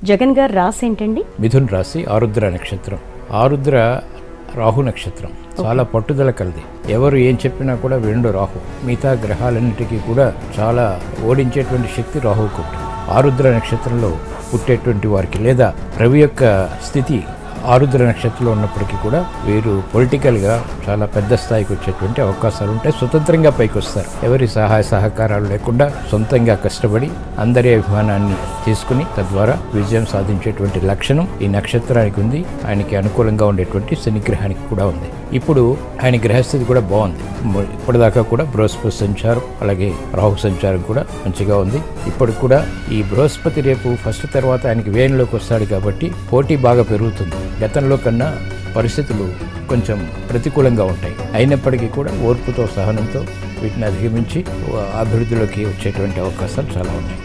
జగన్ గారు రాసి ఏంటండి? మిథున్ రాశి, ఆరుద్ర నక్షత్రం. ఆరుద్ర రాహు నక్షత్రం. చాలా పట్టుదల కలది. ఎవరు ఏం చెప్పినా కూడా వినడు రాహు. మిగతా గ్రహాలన్నిటికీ కూడా చాలా ఓడించేటువంటి శక్తి రాహుకు ఉంటుంది. ఆరుద్ర నక్షత్రంలో పుట్టేటువంటి వారికి లేదా రవి యొక్క స్థితి ఆరుద్ర నక్షత్రంలో ఉన్నప్పటికీ కూడా వీరు పొలిటికల్గా చాలా పెద్ద స్థాయికి వచ్చేటువంటి అవకాశాలు ఉంటాయి. స్వతంత్రంగా పైకి వస్తారు. ఎవరి సహాయ సహకారాలు లేకుండా సొంతంగా కష్టపడి అందరి అభిమానాన్ని తీసుకుని తద్వారా విజయం సాధించేటువంటి లక్షణం ఈ నక్షత్రానికి ఉంది. ఆయనకి అనుకూలంగా ఉండేటువంటి శనిగ్రహానికి కూడా ఉంది. ఇప్పుడు ఆయన గ్రహస్థితి కూడా బాగుంది. ఇప్పటిదాకా కూడా బృహస్పతి సంచారం అలాగే రాహు సంచారం కూడా మంచిగా ఉంది. ఇప్పుడు కూడా ఈ బృహస్పతి రేపు ఫస్ట్ తర్వాత ఆయనకి వేయంలోకి వస్తాడు కాబట్టి పోటీ బాగా పెరుగుతుంది. గతంలో కన్నా పరిస్థితులు కొంచెం ప్రతికూలంగా ఉంటాయి. అయినప్పటికీ కూడా ఓర్పుతో సహనంతో వీటిని అధిగమించి అభివృద్ధిలోకి వచ్చేటువంటి అవకాశాలు చాలా ఉన్నాయి.